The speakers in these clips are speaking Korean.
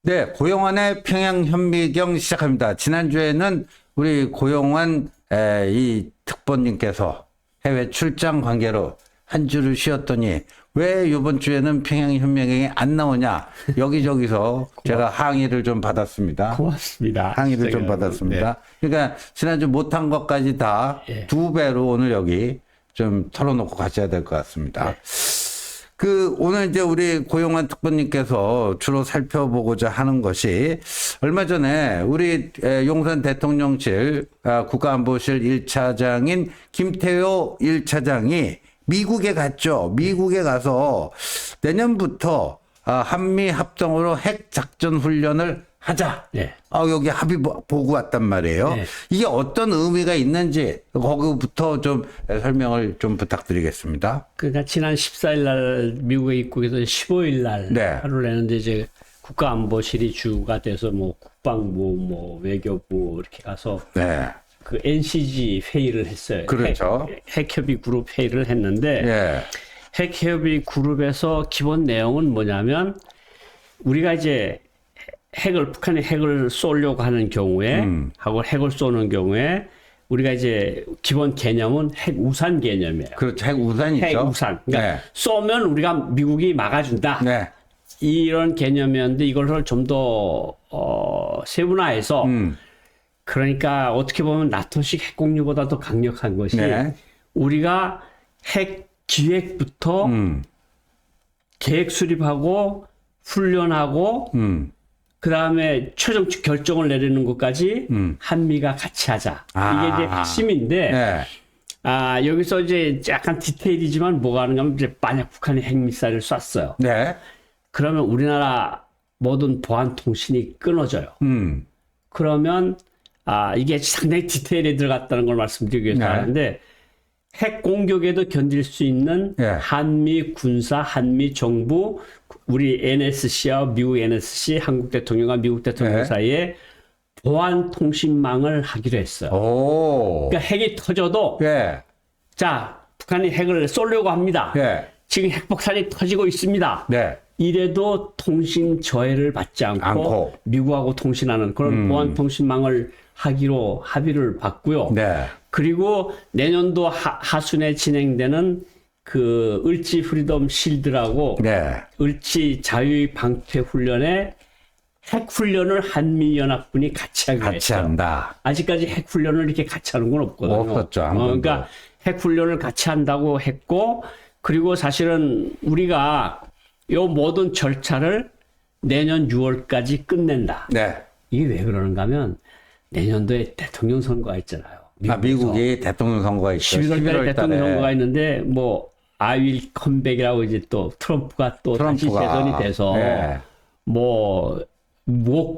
네, 고용환의 평양현미경 시작합니다. 지난주에는 우리 고용환 이 특보님께서 해외 출장 관계로 한 주를 쉬었더니 왜 이번 주에는 평양현미경이 안 나오냐 여기저기서 제가 항의를 좀 받았습니다. 고맙습니다. 항의를 좀 받았습니다. 네. 그러니까 지난주 못한 것까지 다 두 배로 오늘 여기 좀 털어놓고 가셔야 될 것 같습니다. 네. 오늘 이제 우리 고용환 특보님께서 주로 살펴보고자 하는 것이 얼마 전에 우리 용산 대통령실 국가안보실 1차장인 김태효 1차장이 미국에 갔죠. 미국에 가서 내년부터 한미 합동으로 핵 작전 훈련을 하자. 네. 여기 합의 보고 왔단 말이에요. 네. 이게 어떤 의미가 있는지 거기부터 좀 설명을 좀 부탁드리겠습니다. 그러니까 지난 14일 날 미국에 입국해서 15일 날 네. 하루를 내는데 이제 국가안보실이 주가 돼서 뭐 국방부, 뭐 외교부 이렇게 가서 네. 그 NCG 회의를 했어요. 그렇죠. 핵협의 그룹 회의를 했는데 네. 핵협의 그룹에서 기본 내용은 뭐냐면 우리가 이제 북한이 핵을 쏘려고 하는 경우에 하고 핵을 쏘는 경우에 우리가 이제 기본 개념은 핵우산 개념이에요. 그렇죠. 핵우산이죠. 핵우산. 그러니까 네. 쏘면 우리가 미국이 막아준다. 네. 이런 개념이었는데 이걸 좀 더 세분화해서 그러니까 어떻게 보면 나토식 핵공유보다 더 강력한 것이 네. 우리가 핵 기획부터 계획 수립하고 훈련하고 그 다음에 최종 결정을 내리는 것까지 한미가 같이 하자. 이게 이제 핵심인데, 네. 여기서 이제 약간 디테일이지만 뭐가 하는가 하면 이제 만약 북한이 핵미사일을 쐈어요. 네. 그러면 우리나라 모든 보안 통신이 끊어져요. 그러면, 이게 상당히 디테일에 들어갔다는 걸 말씀드리기 위해서 하는데, 핵 공격에도 견딜 수 있는 한미 군사, 한미 정부, 우리 NSC와 미국 NSC, 한국 대통령과 미국 대통령 사이에 보안 통신망을 하기로 했어요. 오. 그러니까 핵이 터져도 자, 북한이 핵을 쏘려고 합니다. 지금 핵폭탄이 터지고 있습니다. 이래도 통신 저해를 받지 않고 미국하고 통신하는 그런 보안 통신망을 하기로 합의를 봤고요. 그리고 내년도 하순에 진행되는 그 을지 프리덤 실드라고 을지 자유의 방패 훈련에 핵 훈련을 한미연합군이 같이 하기로 했어요. 한다. 아직까지 핵 훈련을 이렇게 같이 하는 건 없거든요. 없었죠. 그러니까 핵 훈련을 같이 한다고 했고 그리고 사실은 우리가 요 모든 절차를 내년 6월까지 끝낸다. 이게 왜 그러는가 하면 내년도에 대통령 선거가 있잖아요. 미국이 대통령 선거가 있죠. 11월 달에 대통령 선거가 있는데 뭐 아윌 컴백이라고 이제 또 트럼프가 다시 재선이 돼서 뭐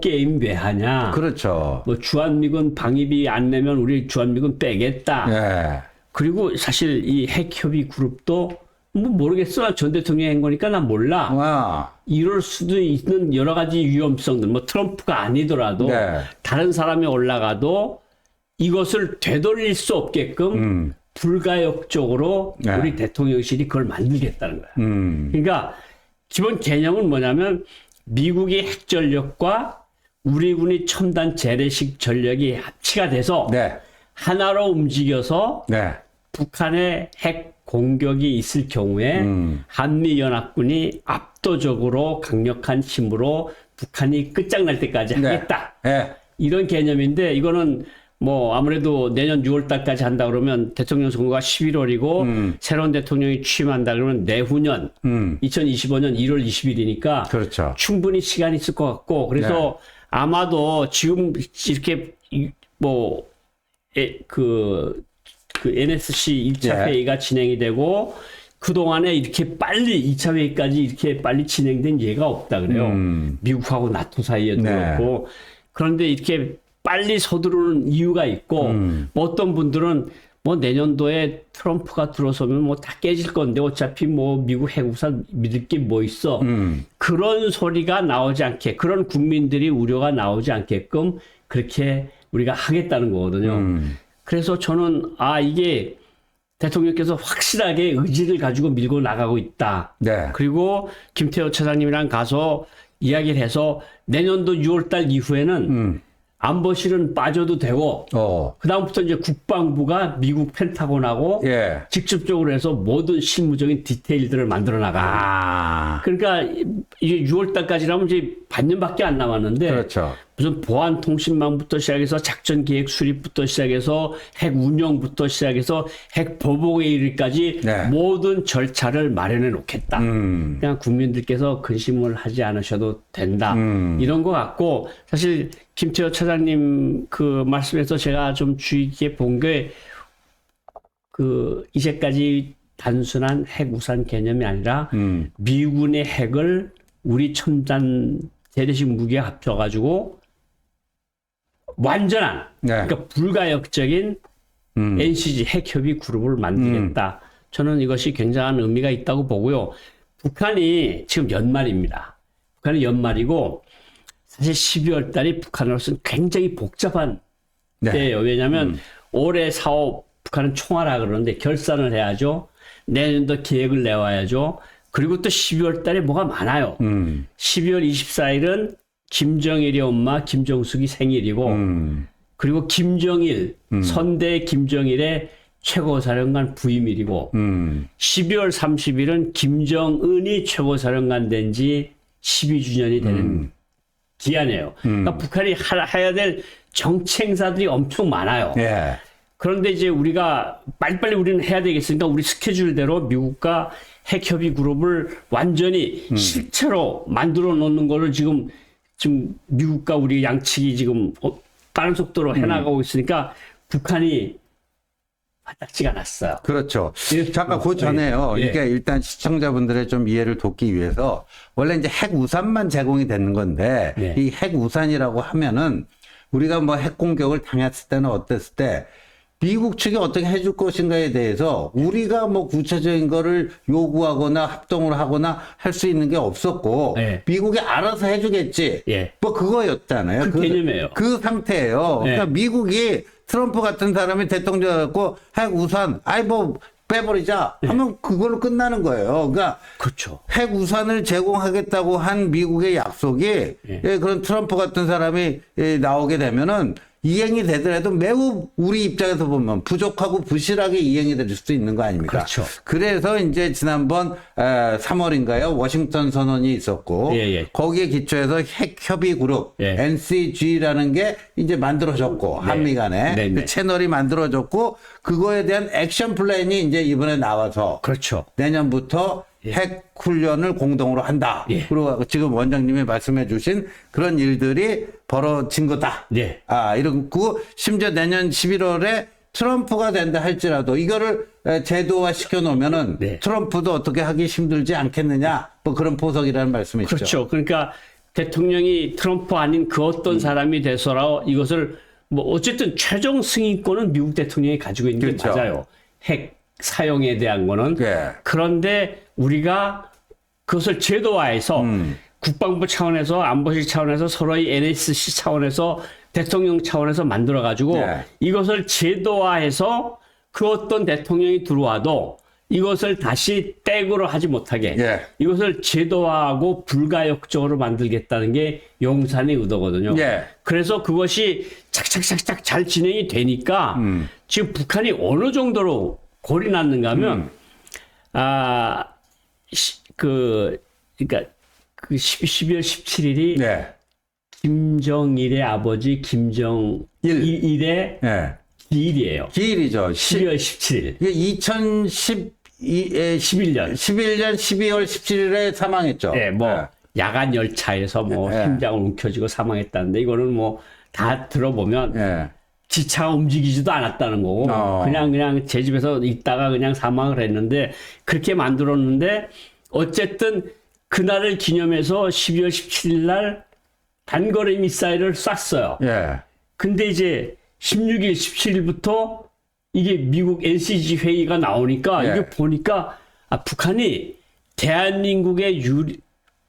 게임 왜 하냐. 그렇죠. 뭐 주한미군 방위비 안 내면 우리 주한미군 빼겠다. 그리고 사실 이 핵협의 그룹도 뭐 모르겠어. 전 대통령이 한 거니까 난 몰라. 이럴 수도 있는 여러 가지 위험성들. 뭐 트럼프가 아니더라도 다른 사람이 올라가도 이것을 되돌릴 수 없게끔 불가역적으로 우리 대통령실이 그걸 만들겠다는 거야. 그러니까 기본 개념은 뭐냐면 미국의 핵전력과 우리 군이 첨단 재래식 전력이 합치가 돼서 하나로 움직여서 북한의 핵 공격이 있을 경우에 한미연합군이 압도적으로 강력한 힘으로 북한이 끝장날 때까지 하겠다. 이런 개념인데 이거는 뭐 아무래도 내년 6월 달까지 한다 그러면 대통령 선거가 11월이고 새로운 대통령이 취임한다 그러면 내후년 2025년 1월 20일이니까 그렇죠. 충분히 시간이 있을 것 같고 그래서 아마도 지금 이렇게 뭐 그 NSC 1차 회의가 진행이 되고 그동안에 이렇게 빨리 2차 회의까지 이렇게 빨리 진행된 예가 없다 그래요. 미국하고 나토 사이에도 그렇고. 그런데 이렇게 빨리 서두르는 이유가 있고 뭐 어떤 분들은 뭐 내년도에 트럼프가 들어서면 뭐 다 깨질 건데 어차피 뭐 미국 핵우산 믿을 게 뭐 있어. 그런 소리가 나오지 않게 그런 국민들이 우려가 나오지 않게끔 그렇게 우리가 하겠다는 거거든요. 그래서 저는 이게 대통령께서 확실하게 의지를 가지고 밀고 나가고 있다. 그리고 김태호 차장님이랑 가서 이야기를 해서 내년도 6월달 이후에는 안보실은 빠져도 되고 그다음부터 이제 국방부가 미국 펜타곤하고 예. 직접적으로 해서 모든 실무적인 디테일들을 만들어 나가. 그러니까 이게 6월 달까지라면 이제 반년밖에 안 남았는데 그렇죠. 무슨 보안 통신망부터 시작해서 작전 계획 수립부터 시작해서 핵 운영부터 시작해서 핵 보복에 이르기까지 네. 모든 절차를 마련해 놓겠다. 그냥 국민들께서 근심을 하지 않으셔도 된다. 이런 것 같고 사실 김태호 차장님 그 말씀에서 제가 좀 주의 깊게 본 게 그 이제까지 단순한 핵 우산 개념이 아니라 미군의 핵을 우리 첨단 재래식 무기에 합쳐가지고 완전한 네. 그러니까 불가역적인 NCG 핵협의 그룹을 만들겠다. 저는 이것이 굉장한 의미가 있다고 보고요. 북한이 지금 연말입니다. 북한이 연말이고 사실 12월 달이 북한으로서는 굉장히 복잡한 네. 때예요. 왜냐하면 올해 사업 북한은 총알화 그러는데 결산을 해야죠. 내년도 계획을 내와야죠. 그리고 또 12월 달에 뭐가 많아요. 12월 24일은 김정일이 엄마 김정숙이 생일이고 그리고 김정일 선대 김정일의 최고사령관 부임일이고 12월 30일은 김정은이 최고사령관 된 지 12주년이 되는 기한이에요. 그러니까 북한이 해야 될 정치 행사들이 엄청 많아요. 예. 그런데 이제 우리가 빨리빨리 우리는 해야 되겠으니까 우리 스케줄대로 미국과 핵협의 그룹을 완전히 실체로 만들어 놓는 거를 지금 미국과 우리 양측이 지금 빠른 속도로 해나가고 있으니까 북한이 화딱지가 났어요. 그렇죠. 잠깐 그 전에요. 예. 이게 일단 시청자분들의 좀 이해를 돕기 위해서 원래 이제 핵 우산만 제공이 되는 건데 예. 이 핵 우산이라고 하면은 우리가 뭐 핵 공격을 당했을 때는 어땠을 때 미국 측이 어떻게 해줄 것인가에 대해서 우리가 뭐 구체적인 거를 요구하거나 합동을 하거나 할 수 있는 게 없었고 예. 미국이 알아서 해주겠지. 예. 뭐 그거였잖아요. 그 개념이에요. 그 상태예요. 예. 그러니까 미국이 트럼프 같은 사람이 대통령이었고 핵 우산 아이 뭐 빼버리자 하면 그걸로 끝나는 거예요. 그러니까 그렇죠. 핵 우산을 제공하겠다고 한 미국의 약속이 예, 그런 트럼프 같은 사람이 나오게 되면은 이행이 되더라도 매우 우리 입장에서 보면 부족하고 부실하게 이행이 될 수도 있는 거 아닙니까? 그렇죠. 그래서 이제 지난번 3월인가요? 워싱턴 선언이 있었고 예, 예. 거기에 기초해서 핵협의 그룹 예. NCG라는 게 이제 만들어졌고 네. 한미 간에 네, 네. 그 채널이 만들어졌고 그거에 대한 액션 플랜이 이제 이번에 나와서 그렇죠. 내년부터 핵 훈련을 공동으로 한다. 예. 그리고 지금 원장님이 말씀해 주신 그런 일들이 벌어진 거다. 네. 이러고 심지어 내년 11월에 트럼프가 된다 할지라도 이거를 제도화 시켜 놓으면은 네. 트럼프도 어떻게 하기 힘들지 않겠느냐. 뭐 그런 보석이라는 말씀이시죠. 그렇죠. 그러니까 대통령이 트럼프 아닌 그 어떤 사람이 돼서라 이것을 뭐 어쨌든 최종 승인권은 미국 대통령이 가지고 있는 게 그렇죠. 맞아요. 핵 사용에 대한 거는. 예. 그런데 우리가 그것을 제도화해서 국방부 차원에서 안보실 차원에서 서로의 NSC 차원에서 대통령 차원에서 만들어 가지고 네. 이것을 제도화해서 그 어떤 대통령이 들어와도 이것을 다시 땡으로 하지 못하게 예. 이것을 제도화하고 불가역적으로 만들겠다는 게 용산의 의도거든요. 예. 그래서 그것이 착착착착 잘 진행이 되니까 지금 북한이 어느 정도로 골이 났는가 하면 그러니까 그 12월 17일이 네. 김정일의 아버지 김정일의 예. 기일이에요. 기일이죠. 12월 17일. 이게 11년. 11년 12월 17일에 사망했죠. 네, 뭐 야간 열차에서 뭐 예. 심장을 움켜쥐고 사망했다는데 이거는 뭐 다 들어보면 예. 기차가 움직이지도 않았다는 거고 그냥 제 집에서 있다가 그냥 사망을 했는데 그렇게 만들었는데 어쨌든 그날을 기념해서 12월 17일 날 단거리 미사일을 쐈어요. 예. 근데 이제 16일, 17일부터 이게 미국 NCG 회의가 나오니까 예. 이게 보니까 북한이 대한민국의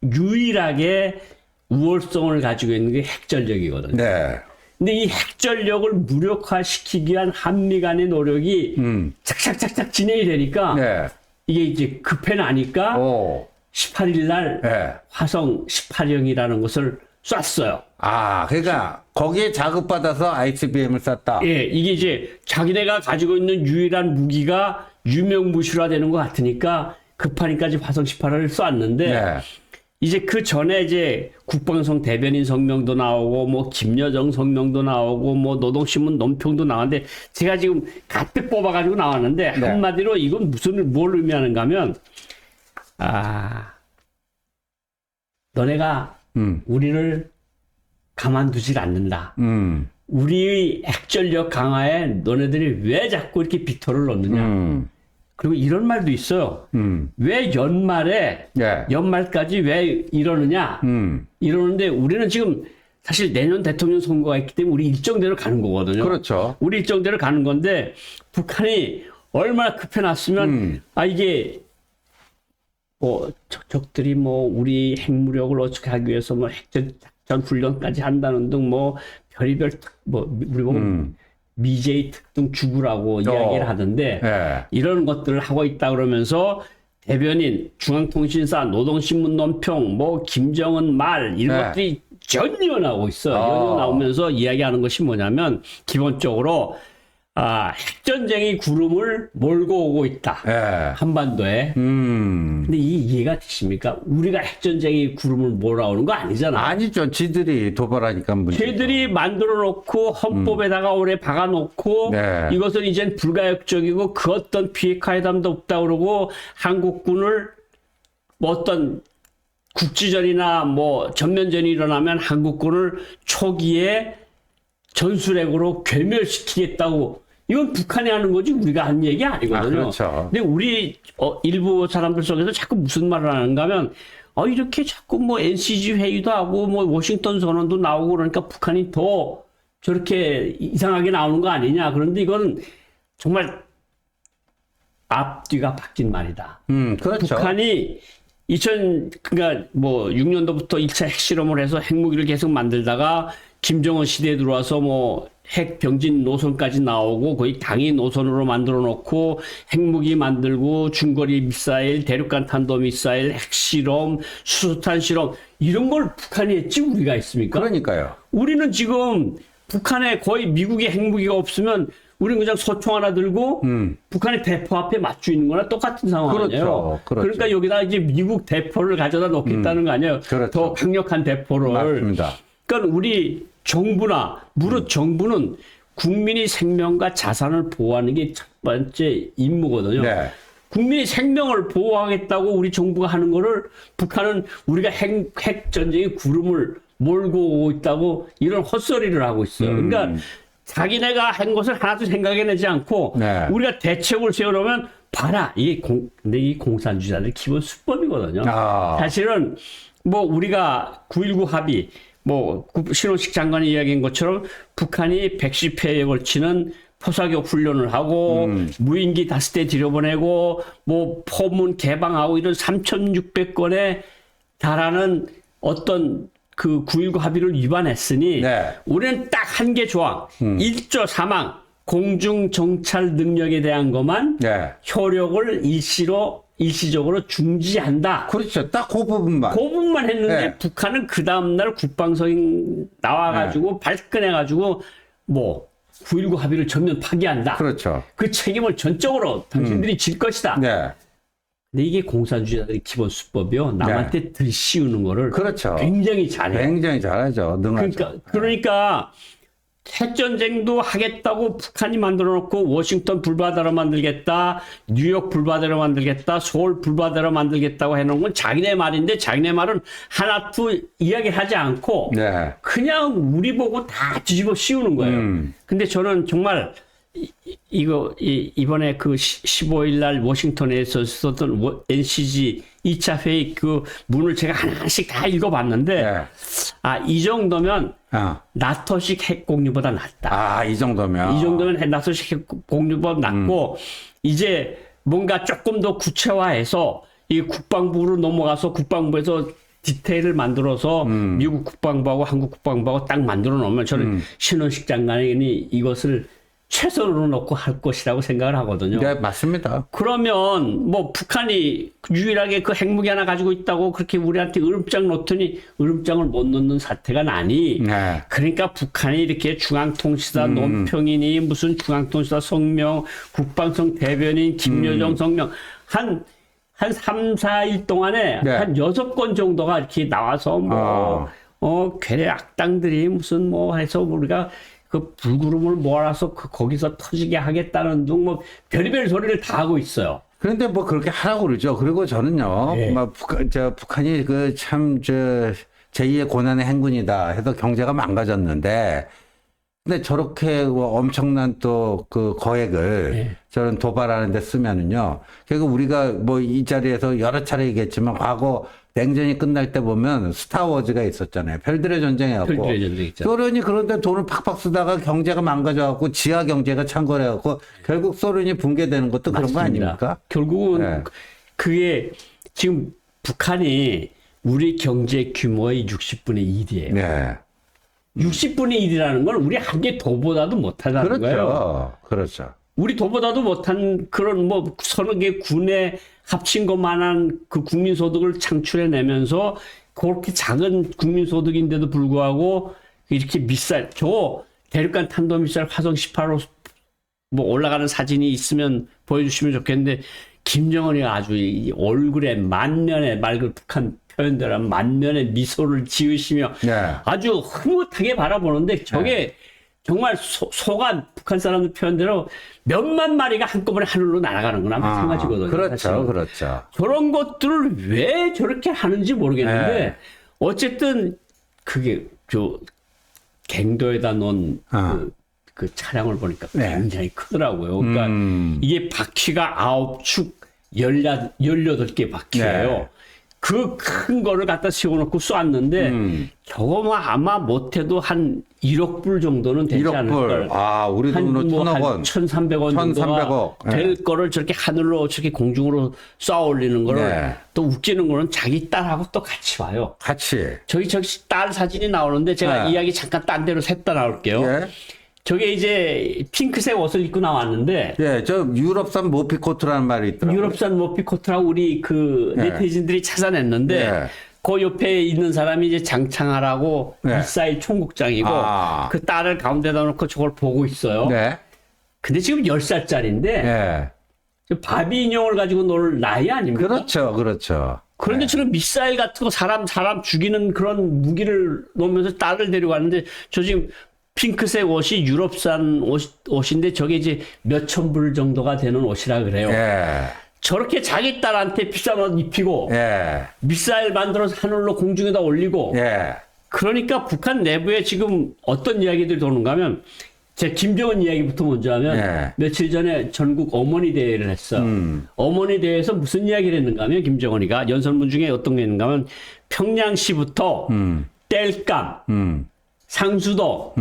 유일하게 우월성을 가지고 있는 게 핵전력이거든요. 네. 근데 이 핵전력을 무력화시키기 위한 한미 간의 노력이 착착착착 진행이 되니까 네. 이게 이제 급해 나니까 18일 날 예. 화성 18형이라는 것을 쐈어요. 아, 그러니까 거기에 자극받아서 ICBM을 쐈다. 예, 이게 이제 자기네가 가지고 있는 유일한 무기가 유명무실화되는 것 같으니까 급하니까 이제 화성 18을 쐈는데 예. 이제 그 전에 이제 국방성 대변인 성명도 나오고 뭐 김여정 성명도 나오고 뭐 노동신문 논평도 나왔는데 제가 지금 가뜩 뽑아가지고 나왔는데 네. 한마디로 이건 뭘 의미하는가 하면 너네가 우리를 가만두질 않는다. 우리의 핵전력 강화에 너네들이 왜 자꾸 이렇게 빅토를 넣느냐. 그리고 이런 말도 있어요. 왜 연말에, 예. 연말까지 왜 이러느냐. 이러는데 우리는 지금 사실 내년 대통령 선거가 있기 때문에 우리 일정대로 가는 거거든요. 그렇죠. 우리 일정대로 가는 건데 북한이 얼마나 급해놨으면 이게 뭐 적들이 뭐 우리 핵무력을 어떻게 하기 위해서 뭐 핵전 훈련까지 한다는 등 뭐 별의별 우리 보고 미제이 특등 죽으라고 이야기를 하던데 예. 이런 것들을 하고 있다 그러면서 대변인, 중앙통신사, 노동신문 논평, 뭐 김정은 말 이런 네. 것들이 전혀 나오고 있어요. 연이어 나오면서 이야기하는 것이 뭐냐면 기본적으로 핵전쟁이 구름을 몰고 오고 있다. 예. 한반도에. 근데 이해가 되십니까? 우리가 핵전쟁이 구름을 몰아오는 거 아니잖아. 아니죠. 지들이 도발하니까 문제. 쟤들이 만들어 놓고 헌법에다가 오래 박아 놓고 네. 이것은 이젠 불가역적이고 그 어떤 비핵화회담도 없다 그러고 한국군을 뭐 어떤 국지전이나 뭐 전면전이 일어나면 한국군을 초기에 전술핵으로 괴멸시키겠다고 이건 북한이 하는 거지 우리가 하는 얘기 아니거든요. 그렇죠. 근데 우리 일부 사람들 속에서 자꾸 무슨 말을 하는가 하면 이렇게 자꾸 뭐 NCG 회의도 하고 뭐 워싱턴 선언도 나오고 그러니까 북한이 더 저렇게 이상하게 나오는 거 아니냐. 그런데 이건 정말 앞뒤가 바뀐 말이다. 그렇죠. 북한이 그러니까 뭐 6년도부터 1차 핵실험을 해서 핵무기를 계속 만들다가 김정은 시대에 들어와서 뭐 핵병진 노선까지 나오고 거의 당위 노선으로 만들어 놓고 핵무기 만들고 중거리 미사일, 대륙간 탄도 미사일, 핵실험, 수소탄 실험 이런 걸 북한이 했지 우리가 했습니까? 그러니까요. 우리는 지금 북한에 거의 미국의 핵무기가 없으면 우리는 그냥 소총 하나 들고 북한의 대포 앞에 맞추 있는 거나 똑같은 상황 아니에요. 그렇죠. 그러니까 여기다 이제 미국 대포를 가져다 놓겠다는 거 아니에요. 그렇죠. 더 강력한 대포를. 맞습니다. 그러니까 우리 정부나 무릇 정부는 국민의 생명과 자산을 보호하는 게 첫 번째 임무거든요. 네. 국민의 생명을 보호하겠다고 우리 정부가 하는 거를 북한은 우리가 핵 전쟁의 구름을 몰고 오고 있다고 이런 헛소리를 하고 있어요. 그러니까 자기네가 한 것을 하나도 생각해내지 않고 네. 우리가 우리가 대책을 세우려면 봐라. 근데 이 공산주의자들 기본 수법이거든요. 사실은 뭐 우리가 9.19 합의 뭐 신원식 장관이 이야기한 것처럼 북한이 110회에 걸치는 포사격 훈련을 하고 무인기 5대 들여보내고 뭐 포문 개방하고 이런 3,600건에 달하는 어떤 그 9.19 합의를 위반했으니 네. 우리는 딱 한 개 조항 1조 3항 공중정찰 능력에 대한 것만 네. 효력을 일시적으로 중지한다. 그렇죠. 딱 그 부분만. 그 부분만 했는데 네. 북한은 그 다음날 국방성이 나와가지고 발끈해가지고 뭐 9.19 합의를 전면 파기한다. 그렇죠. 그 책임을 전적으로 당신들이 질 것이다. 네. 근데 이게 공산주의자들의 기본 수법이요. 남한테 들씌우는 거를 그렇죠. 굉장히 잘해요. 굉장히 잘하죠. 능하죠. 그러니까 핵전쟁도 하겠다고 북한이 만들어 놓고 워싱턴 불바다로 만들겠다, 뉴욕 불바다로 만들겠다, 서울 불바다로 만들겠다고 해놓은 건 자기네 말인데 자기네 말은 하나도 이야기하지 않고 네. 그냥 우리 보고 다 뒤집어 씌우는 거예요. 근데 저는 정말 이번에 그 15일 날 워싱턴에서 있었던 NCG 2차 회의 그 문을 제가 하나씩 다 읽어봤는데 네. 이 정도면 나토식 핵 공유보다 낫다. 이 정도면. 이 정도면 나토식 핵 공유보다 낫고 이제 뭔가 조금 더 구체화해서 이 국방부로 넘어가서 국방부에서 디테일을 만들어서 미국 국방부하고 한국 국방부하고 딱 만들어 놓으면 저는 신원식 장관이 이것을 최선으로 놓고 할 것이라고 생각을 하거든요. 네, 맞습니다. 그러면 뭐 북한이 유일하게 그 핵무기 하나 가지고 있다고 그렇게 우리한테 으름장 놓더니 으름장을 못 놓는 사태가 나니 네. 그러니까 북한이 이렇게 중앙통치사 논평이니 무슨 중앙통치사 성명 국방성 대변인 김여정 성명 한 3, 4일 동안에 네. 한 6건 정도가 이렇게 나와서 괴뢰 악당들이 무슨 뭐 해서 우리가 그 불구름을 모아서 거기서 터지게 하겠다는 등 뭐 별의별 소리를 다 하고 있어요. 그런데 뭐 그렇게 하라고 그러죠. 그리고 저는요, 네. 막 북한이 그 참 제2의 고난의 행군이다 해서 경제가 망가졌는데, 근데 저렇게 엄청난 또 그 거액을 네. 저런 도발하는 데 쓰면은요, 결국 우리가 뭐 이 자리에서 여러 차례 얘기했지만 과거 냉전이 끝날 때 보면 스타워즈가 있었잖아요. 별들의 전쟁이었고. 별들의 전쟁 있죠. 소련이 그런데 돈을 팍팍 쓰다가 경제가 망가져갖고 지하 경제가 창궐해갖고 결국 소련이 붕괴되는 것도 그런 거 맞습니다. 아닙니까? 결국은 네. 그게 지금 북한이 우리 경제 규모의 60분의 1이에요. 네. 60분의 1이라는 건 우리 한 개 도보다도 못하다는 거예요. 그렇죠. 그렇죠. 우리 도보다도 못한 그런 뭐 서너 개 군에 합친 것만한 그 국민소득을 창출해내면서 그렇게 작은 국민소득인데도 불구하고 이렇게 미사일, 저 대륙간 탄도미사일 화성 18호 뭐 올라가는 사진이 있으면 보여주시면 좋겠는데 김정은이 아주 이 얼굴에 만면의 맑은 북한 표현대로 만면의 미소를 지으시며 네. 아주 흐뭇하게 바라보는데 저게 정말 속한 북한 사람들 표현대로 몇만 마리가 한꺼번에 하늘로 날아가는 거나 마찬가지거든요. 그렇죠. 사실은. 그렇죠. 저런 것들을 왜 저렇게 하는지 모르겠는데 네. 어쨌든 그게 저 갱도에다 놓은 그 차량을 보니까 네. 굉장히 크더라고요. 그러니까 이게 바퀴가 9축 18개 바퀴예요. 네. 그 큰 거를 갖다 세워놓고 쐈는데 저거 뭐 아마 못해도 한 1억 불 정도는 되지 1억 않을까. 불. 아, 우리 돈으로 1,000억 원. 1,300원 정도가 1,300억. 될 거를 저렇게 하늘로 저렇게 공중으로 쏴 올리는 거를 네. 또 웃기는 거는 자기 딸하고 또 같이 와요. 같이. 저기 딸 사진이 나오는데 제가 네. 이야기 잠깐 딴 데로 샜다 나올게요. 예. 저게 이제 핑크색 옷을 입고 나왔는데 예, 저 유럽산 모피코트라는 말이 있더라고요. 유럽산 모피코트라고 우리 그 네. 네티즌들이 찾아냈는데 네. 그 옆에 있는 사람이 이제 장창하라고 네. 미사일 총국장이고 아. 그 딸을 가운데다 놓고 저걸 보고 있어요. 네. 근데 지금 10살짜리인데 예. 바비 인형을 가지고 놀 나이 아닙니까? 그렇죠. 그렇죠. 그런데 저런 미사일 같은 거 사람 죽이는 그런 무기를 놓으면서 딸을 데려가는데 저 지금 핑크색 옷이 유럽산 옷인데 저게 이제 몇천 불 정도가 되는 옷이라 그래요. 예. 저렇게 자기 딸한테 비싼 옷 입히고 예. 미사일 만들어서 하늘로 공중에다 올리고 예. 그러니까 북한 내부에 지금 어떤 이야기들이 도는가 하면 제 김정은 이야기부터 먼저 하면 예. 며칠 전에 전국 어머니 대회를 했어요. 어머니 대회에서 무슨 이야기를 했는가 하면 김정은이가 연설문 중에 어떤 게 있는가 하면 평양시부터 땔감 상수도,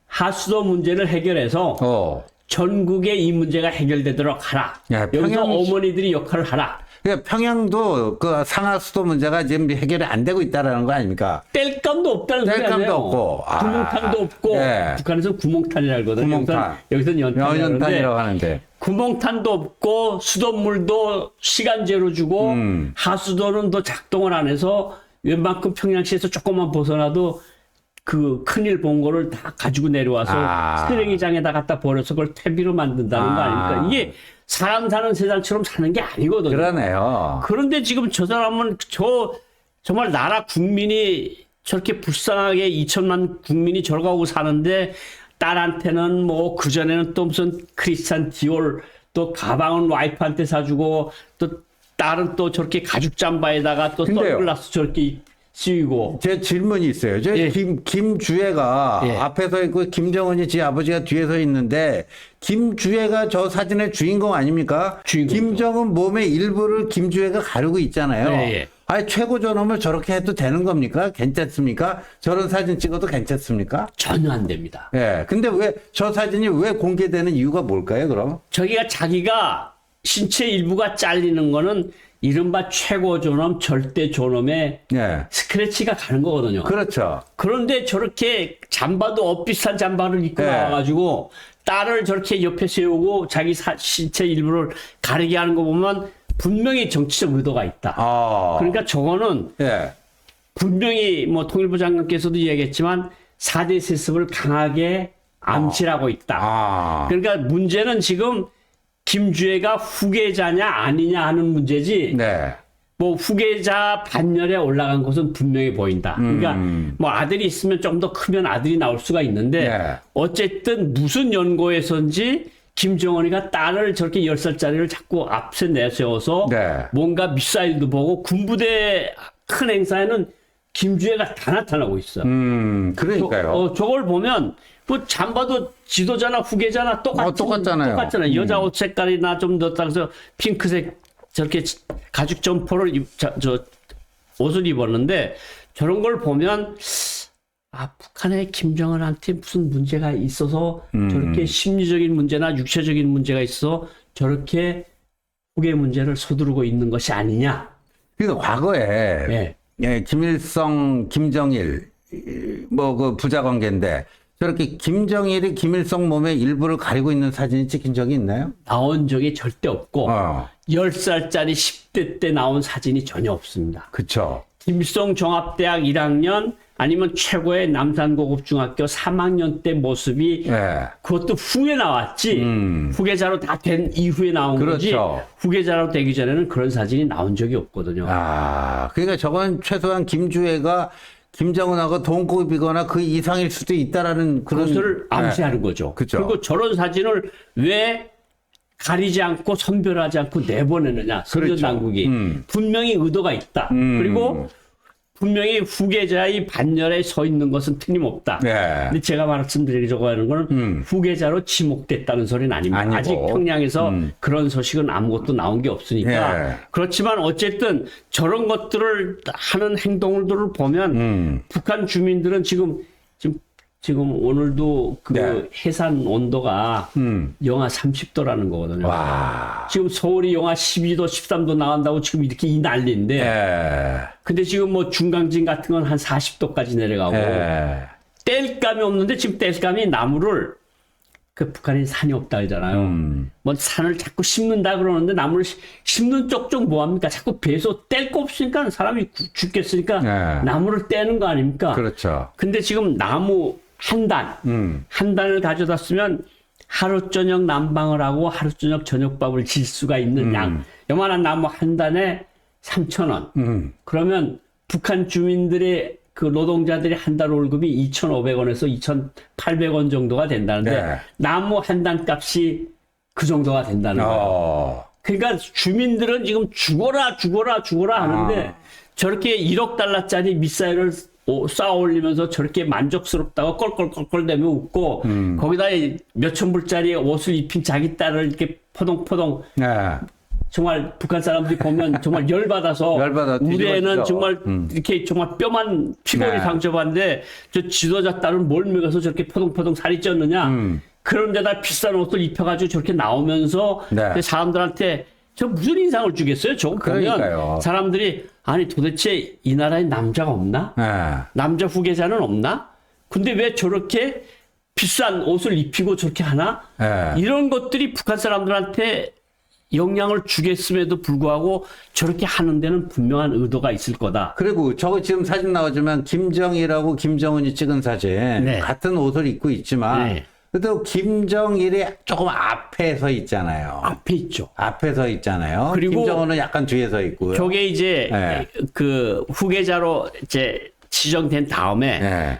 하수도 문제를 해결해서 전국에 이 문제가 해결되도록 하라. 야, 여기서 평양- 어머니들이 역할을 하라. 그러니까 평양도 그 상하수도 문제가 지금 해결이 안 되고 있다라는 거 아닙니까? 뗄감도 없다는 소리 뗄감도 아니에요. 없고. 아. 구멍탄도 없고 예. 북한에서는 구멍탄이라고 하거든요. 구멍탄. 여기서는 연탄이라고 하는데 연탄이라고 하는데. 구멍탄도 없고 수돗물도 시간제로 주고 하수도는 더 작동을 안 해서 웬만큼 평양시에서 조금만 벗어나도 그 큰일 본 거를 다 가지고 내려와서 쓰레기장에다 갖다 버려서 그걸 퇴비로 만든다는 거 아닙니까? 이게 사람 사는 세상처럼 사는 게 아니거든요. 그러네요. 그런데 지금 저 사람은 정말 나라 국민이 저렇게 불쌍하게 2천만 국민이 저러고 사는데 딸한테는 뭐 그전에는 또 무슨 크리스찬 디올 또 가방은 와이프한테 사주고 또 딸은 또 저렇게 가죽 잠바에다가 또 근데요. 선글라스 저렇게 쓰이고 제 질문이 있어요. 저 예. 김주애가 예. 앞에 서 있고 김정은이 지 아버지가 뒤에 서 있는데 김주애가 저 사진의 주인공 아닙니까? 주인공이죠. 김정은 몸의 일부를 김주애가 가르고 있잖아요. 예, 예. 아니 최고 존엄을 저렇게 해도 되는 겁니까? 괜찮습니까? 저런 사진 찍어도 괜찮습니까? 전혀 안 됩니다. 예. 근데 왜 저 사진이 왜 공개되는 이유가 뭘까요, 그럼? 자기가 신체 일부가 잘리는 거는 이른바 최고 존엄, 절대 존엄의 예. 스크래치가 가는 거거든요. 그렇죠. 그런데 저렇게 잠바도 비싼 잠바를 입고 네. 나와가지고 딸을 저렇게 옆에 세우고 자기 신체 일부를 가리게 하는 거 보면 분명히 정치적 의도가 있다. 그러니까 저거는 예. 분명히 뭐 통일부 장관께서도 이야기했지만 4대 세습을 강하게 암시하고 있다. 그러니까 문제는 지금 김주애가 후계자냐 아니냐 하는 문제지. 네. 뭐 후계자 반열에 올라간 것은 분명히 보인다. 그러니까 뭐 아들이 있으면 좀 더 크면 아들이 나올 수가 있는데 네. 어쨌든 무슨 연고에선지 김정은이가 딸을 저렇게 10살짜리를 자꾸 앞에 내세워서 네. 뭔가 미사일도 보고 군부대 큰 행사에는 김주애가 다 나타나고 있어. 그러니까요. 저걸 보면 뭐 잠바도 지도자나 후계자나 똑같잖아요. 똑같잖아요. 여자 옷 색깔이나 좀 더 따라서 핑크색 저렇게 가죽 점퍼를 옷을 입었는데 저런 걸 보면 북한의 김정은한테 무슨 문제가 있어서 저렇게 심리적인 문제나 육체적인 문제가 있어 저렇게 후계 문제를 서두르고 있는 것이 아니냐. 그러니까 과거에 예, 김일성, 김정일 뭐 그 부자 관계인데 저렇게 김정일이 김일성 몸의 일부를 가리고 있는 사진이 찍힌 적이 있나요? 나온 적이 절대 없고 10살짜리 10대 때 나온 사진이 전혀 없습니다. 그렇죠. 김일성 종합대학 1학년 아니면 최고의 남산고급중학교 3학년 때 모습이 그것도 후에 나왔지 후계자로 다 된 이후에 나온 거지 후계자로 되기 전에는 그런 사진이 나온 적이 없거든요. 그러니까 저건 최소한 김주애가 김정은하고 동급이거나 그 이상일 수도 있다라는 그런 것을 암시하는 거죠. 그쵸. 그리고 저런 사진을 왜 가리지 않고 선별하지 않고 내보내느냐. 선전 당국이 분명히 의도가 있다. 그리고 분명히 후계자의 반열에 서 있는 것은 틀림없다. 근데 제가 말씀드리려고 하는 건 후계자로 지목됐다는 소리는 아닙니다. 아니고. 아직 평양에서 그런 소식은 아무것도 나온 게 없으니까. 그렇지만 어쨌든 저런 것들을 하는 행동들을 보면 북한 주민들은 지금 오늘도 그 해산 온도가 영하 30도라는 거거든요. 지금 서울이 영하 12도, 13도 나간다고 지금 이렇게 이 난리인데. 근데 지금 뭐 중강진 같은 건 한 40도까지 내려가고. 땔감이 없는데 지금 땔감이 나무를 그 북한이 산이 없다 그러잖아요. 뭐 산을 자꾸 심는다 그러는데 나무를 심는 쪽쪽 뭐합니까? 자꾸 배에서 뗄 거 없으니까 사람이 죽겠으니까 나무를 떼는 거 아닙니까? 그렇죠. 근데 지금 나무 한 단을 가져다 쓰면 하루 저녁 난방을 하고 하루 저녁 저녁밥을 질 수가 있는 양. 요만한 나무 한 단에 3,000원. 그러면 북한 주민들의 그 노동자들의 한 달 월급이 2,500원에서 2,800원 정도가 된다는데 나무 한 단 값이 그 정도가 된다는 거예요. 그러니까 주민들은 지금 죽어라 하는데 저렇게 1억 달러짜리 미사일을 쌓아 올리면서 저렇게 만족스럽다고 껄껄껄껄대며 웃고 거기다 몇천 불짜리 옷을 입힌 자기 딸을 이렇게 포동포동 정말 북한 사람들이 보면 정말 열받아서 우리 애는 정말 이렇게 정말 뼈만 피골이 상처받는데 저 지도자 딸은 뭘 먹여서 저렇게 포동포동 살이 쪘느냐 그런 데다 비싼 옷을 입혀가지고 저렇게 나오면서 사람들한테 저 무슨 인상을 주겠어요? 저거 보면 사람들이 아니 도대체 이 나라에 남자가 없나? 남자 후계자는 없나? 근데 왜 저렇게 비싼 옷을 입히고 저렇게 하나? 이런 것들이 북한 사람들한테 영향을 주겠음에도 불구하고 저렇게 하는 데는 분명한 의도가 있을 거다. 그리고 저거 지금 사진 나오지만 김정일하고 김정은이 찍은 사진 같은 옷을 입고 있지만 그래도 김정일이 조금 앞에 서 있잖아요. 앞에 있죠. 앞에 서 있잖아요. 그리고 김정은은 약간 뒤에 서 있고요. 저게 이제 그 후계자로 이제 지정된 다음에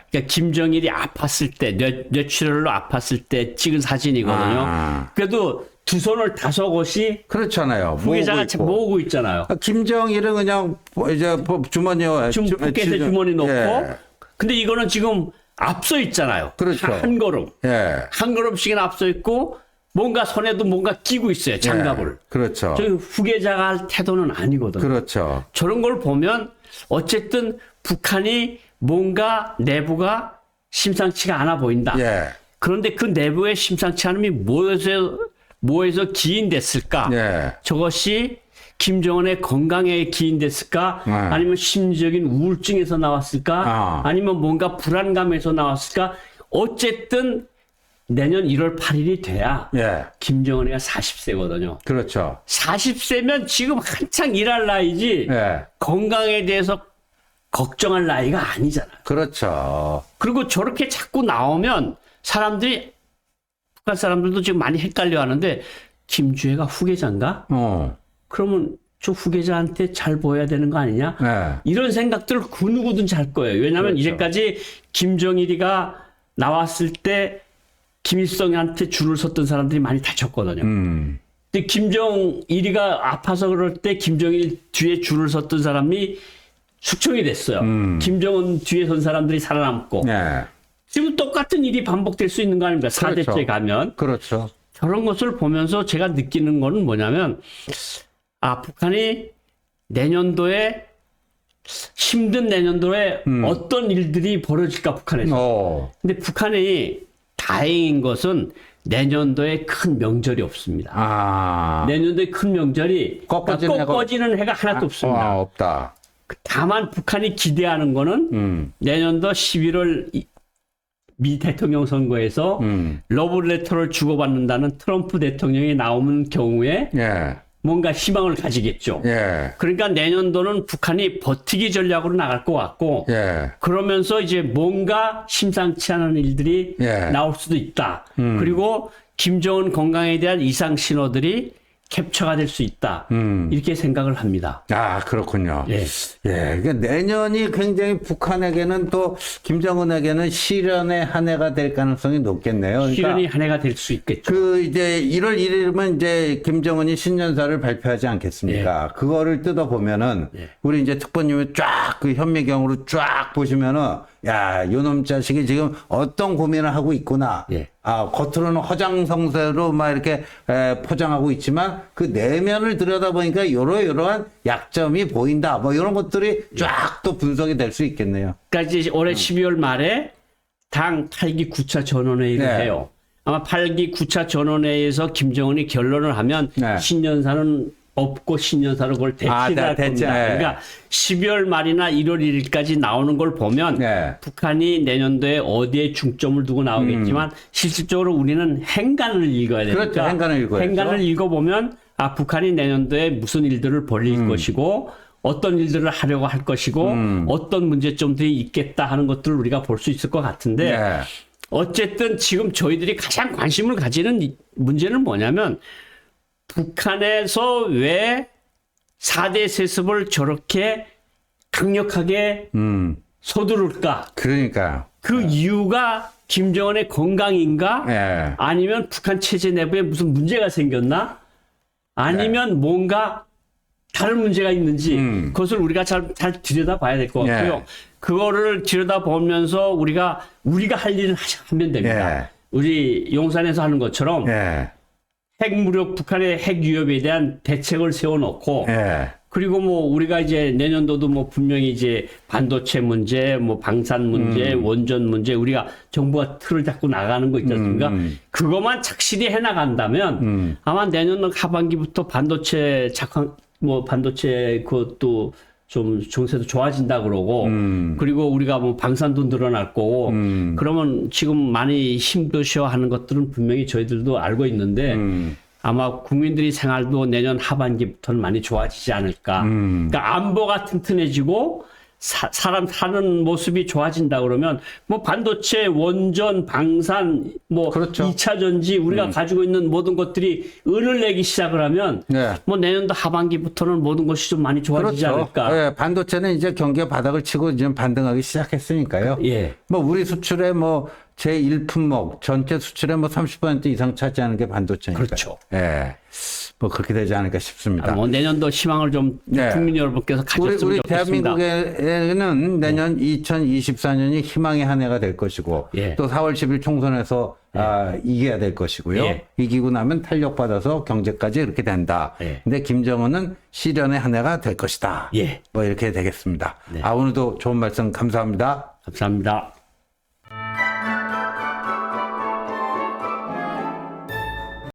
그러니까 김정일이 아팠을 때 뇌출혈로 아팠을 때 찍은 사진이거든요. 그래도 두 손을 다섯곳이 그렇잖아요. 후계자가 모으고 있잖아요. 김정일은 그냥 이제 주머니에 포켓에 주머니 넣고 근데 이거는 지금 앞서 있잖아요. 그렇죠. 한 걸음. 한 걸음씩이나 앞서 있고 뭔가 손에도 뭔가 끼고 있어요. 장갑을. 그렇죠. 저기 후계자가 할 태도는 아니거든요. 그렇죠. 저런 걸 보면 어쨌든 북한이 뭔가 내부가 심상치가 않아 보인다. 그런데 그 내부의 심상치 않음이 뭐에서 기인됐을까? 저것이 김정은의 건강에 기인됐을까? 아니면 심리적인 우울증에서 나왔을까? 아니면 뭔가 불안감에서 나왔을까? 어쨌든 내년 1월 8일이 돼야 예. 김정은이가 40세거든요. 그렇죠. 40세면 지금 한창 일할 나이지 예. 건강에 대해서 걱정할 나이가 아니잖아요. 그렇죠. 그리고 저렇게 자꾸 나오면 사람들이 북한 사람들도 지금 많이 헷갈려 하는데 김주애가 후계자인가? 그러면 저 후계자한테 잘 보여야 되는 거 아니냐? 네. 이런 생각들을 그 누구든지 할 거예요. 왜냐하면 그렇죠. 이제까지 김정일이가 나왔을 때 김일성한테 줄을 섰던 사람들이 많이 다쳤거든요. 근데 김정일이가 아파서 그럴 때 김정일 뒤에 줄을 섰던 사람이 숙청이 됐어요. 김정은 뒤에 선 사람들이 살아남고. 네. 지금 똑같은 일이 반복될 수 있는 거 아닙니까? 4대째 그렇죠. 가면. 그렇죠. 저런 것을 보면서 제가 느끼는 거는 뭐냐면, 북한이 내년도에, 힘든 내년도에 어떤 일들이 벌어질까, 북한에서. 근데 북한이 다행인 것은 내년도에 큰 명절이 없습니다. 내년도에 큰 명절이 꺾어지는 해가 하나도 없습니다. 없다. 다만 북한이 기대하는 거는 내년도 11월 미 대통령 선거에서 러브레터를 주고받는다는 트럼프 대통령이 나오는 경우에 뭔가 희망을 가지겠죠. 그러니까 내년도는 북한이 버티기 전략으로 나갈 것 같고 그러면서 이제 뭔가 심상치 않은 일들이 나올 수도 있다. 그리고 김정은 건강에 대한 이상 신호들이 캡처가 될 수 있다. 이렇게 생각을 합니다. 그렇군요. 예. 그러니까 내년이 굉장히 북한에게는 또 김정은에게는 시련의 한 해가 될 가능성이 높겠네요. 그러니까 시련이 한 해가 될 수 있겠죠. 이제 1월 1일이면 이제 김정은이 신년사를 발표하지 않겠습니까? 그거를 뜯어보면은 우리 이제 특보님이 쫙 그 현미경으로 쫙 보시면은 요놈 자식이 지금 어떤 고민을 하고 있구나. 겉으로는 허장성세로 막 이렇게 포장하고 있지만 그 내면을 들여다보니까 이러한 약점이 보인다. 뭐 이런 것들이 쫙 또 분석이 될 수 있겠네요. 그러니까 이제 올해 12월 말에 당 8기 9차 전원회의를 해요. 아마 8기 9차 전원회의에서 김정은이 결론을 하면 신년사는 없고 신년사로 그걸 대치할 겁니다. 그러니까 12월 말이나 1월 1일까지 나오는 걸 보면 북한이 내년도에 어디에 중점을 두고 나오겠지만 실질적으로 우리는 행간을 읽어야 되니까 그렇죠. 행간을 읽어야죠. 행간을 읽어보면 북한이 내년도에 무슨 일들을 벌일 것이고 어떤 일들을 하려고 할 것이고 어떤 문제점들이 있겠다 하는 것들을 우리가 볼 수 있을 것 같은데 어쨌든 지금 저희들이 가장 관심을 가지는 문제는 뭐냐면 북한에서 왜 4대 세습을 저렇게 강력하게 서두를까? 그러니까요. 그 이유가 김정은의 건강인가? 아니면 북한 체제 내부에 무슨 문제가 생겼나? 아니면 뭔가 다른 문제가 있는지 그것을 우리가 잘 들여다봐야 될 것 같고요. 그거를 들여다보면서 우리가 할 일은 하면 됩니다. 우리 용산에서 하는 것처럼 핵무력, 북한의 핵 위협에 대한 대책을 세워놓고, 그리고 뭐 우리가 이제 내년도도 뭐 분명히 이제 반도체 문제, 뭐 방산 문제, 원전 문제, 우리가 정부가 틀을 잡고 나가는 거 있지 않습니까? 그것만 착실히 해나간다면 아마 내년 하반기부터 반도체 반도체 그것도 좀 정세도 좋아진다 그러고 그리고 우리가 뭐 방산도 늘어날 거고 그러면 지금 많이 힘드셔 하는 것들은 분명히 저희들도 알고 있는데 아마 국민들이 생활도 내년 하반기부터는 많이 좋아지지 않을까. 그러니까 안보가 튼튼해지고 사람 사는 모습이 좋아진다 그러면 뭐 반도체, 원전, 방산, 뭐 2차 전지 우리가 가지고 있는 모든 것들이 은을 내기 시작을 하면 뭐 내년도 하반기부터는 모든 것이 좀 많이 좋아지지 않을까. 반도체는 이제 경기가 바닥을 치고 이제 반등하기 시작했으니까요. 뭐 우리 수출의 뭐 제1품목 전체 수출의 뭐 30% 이상 차지하는 게 반도체니까요. 그렇죠. 뭐 그렇게 되지 않을까 싶습니다. 뭐 내년도 희망을 좀 국민 여러분께서 가졌으면 우리 좋겠습니다. 대한민국에는 내년 2024년이 희망의 한 해가 될 것이고 또 4월 10일 총선에서 이겨야 될 것이고요. 이기고 나면 탄력받아서 경제까지 이렇게 된다. 근데 김정은은 시련의 한 해가 될 것이다. 뭐 이렇게 되겠습니다. 오늘도 좋은 말씀 감사합니다. 감사합니다.